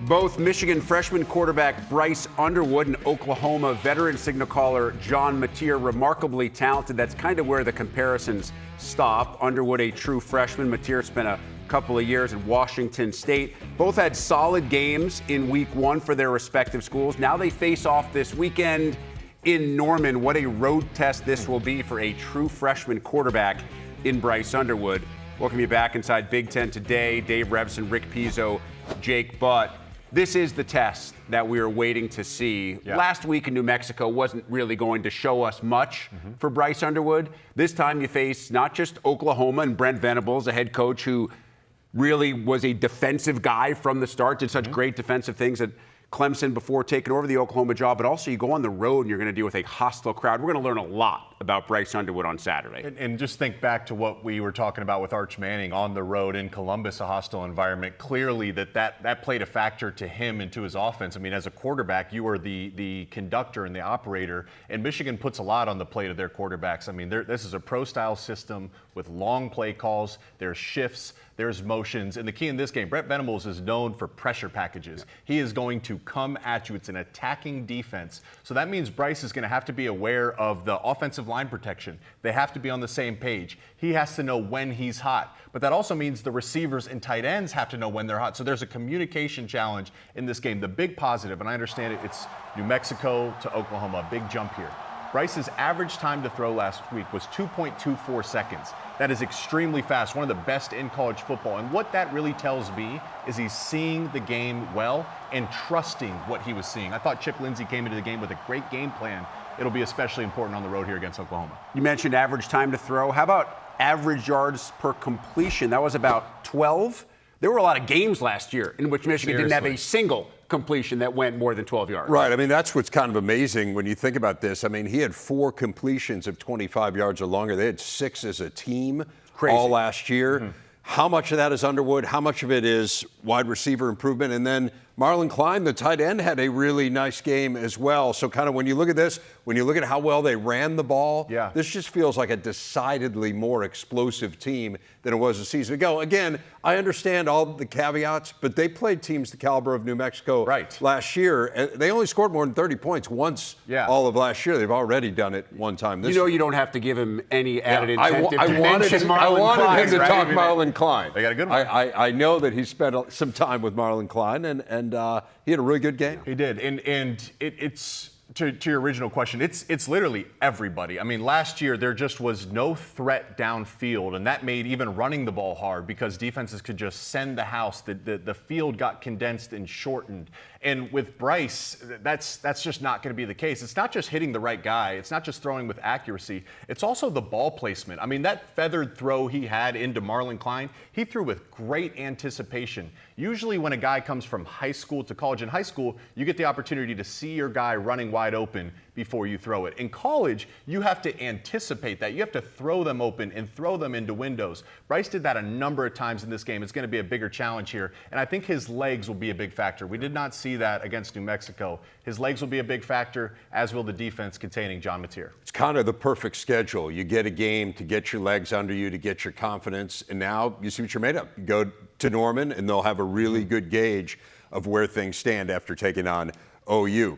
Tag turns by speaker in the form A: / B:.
A: Both Michigan freshman quarterback Bryce Underwood and Oklahoma veteran signal caller John Mateer remarkably talented. That's kind of where the comparisons stop. Underwood, a true freshman. Mateer spent a couple of years at Washington State. Both had solid games in week one for their respective schools. Now they face off this weekend in Norman. What a road test this will be for a true freshman quarterback in Bryce Underwood. Welcome you back inside Big Ten Today. Dave Revson, Rick Pizzo, Jake Butt. This is the test that we are waiting to see.
B: Yeah.
A: Last week in New Mexico wasn't really going to show us much for Bryce Underwood. This time you face not just Oklahoma and Brent Venables, a head coach who really was a defensive guy from the start, did such great defensive things at Clemson before taking over the Oklahoma job, but also you go on the road and you're going to deal with a hostile crowd. We're going to learn a lot about Bryce Underwood on Saturday.
B: And just think back to what we were talking about with Arch Manning on the road in Columbus, a hostile environment. Clearly that played a factor to him and to his offense. I mean, as a quarterback, you are the conductor and the operator, and Michigan puts a lot on the plate of their quarterbacks. I mean, this is a pro-style system with long play calls. There's shifts. There's motions. And the key in this game, Brent Venables is known for pressure packages. He is going to come at you. It's an attacking defense. So that means Bryce is going to have to be aware of the offensive line protection. They have to be on the same page. He has to know when he's hot. But that also means the receivers and tight ends have to know when they're hot. So there's a communication challenge in this game. The big positive, and I understand it's New Mexico to Oklahoma, a big jump here. Bryce's average time to throw last week was 2.24 seconds. That is extremely fast, one of the best in college football. And what that really tells me is he's seeing the game well and trusting what he was seeing. I thought Chip Lindsey came into the game with a great game plan. It'll be especially important on the road here against Oklahoma.
A: You mentioned average time to throw. How about average yards per completion? That was about 12. There were a lot of games last year in which Michigan didn't have a single completion that went more than 12 yards.
C: Right. I mean, that's what's kind of amazing when you think about this. I mean, he had 4 completions of 25 yards or longer. They had 6 as a team all last year. How much of that is Underwood? How much of it is wide receiver improvement? And then Marlon Klein, the tight end, had a really nice game as well. So kind of when you look at this, when you look at how well they ran the ball, this just feels like a decidedly more explosive team than it was a season ago. Again, I understand all the caveats, but they played teams the caliber of New Mexico last year. And they only scored more than 30 points once all of last year. They've already done it one time this year.
A: You don't have to give him any added incentive
C: I wanted him to talk Marlon Klein.
B: They got a good one.
C: I know that he spent some time with Marlon Klein, and he had a really good game.
B: He did, and it's to your original question. It's literally everybody. I mean, last year there just was no threat downfield, and that made even running the ball hard because defenses could just send the house. The field got condensed and shortened. And with Bryce, that's just not going to be the case. It's not just hitting the right guy. It's not just throwing with accuracy. It's also the ball placement. I mean, that feathered throw he had into Marlon Klein, he threw with great anticipation. Usually when a guy comes from high school to college, in high school, you get the opportunity to see your guy running wide open before you throw it. In college, you have to anticipate that. You have to throw them open and throw them into windows. Bryce did that a number of times in this game. It's going to be a bigger challenge here, and I think his legs will be a big factor. We did not see that against New Mexico. His legs will be a big factor, as will the defense containing John Mateer.
C: It's kind of the perfect schedule. You get a game to get your legs under you, to get your confidence, and now you see what you're made of. You go to Norman, and they'll have a really good gauge of where things stand after taking on OU.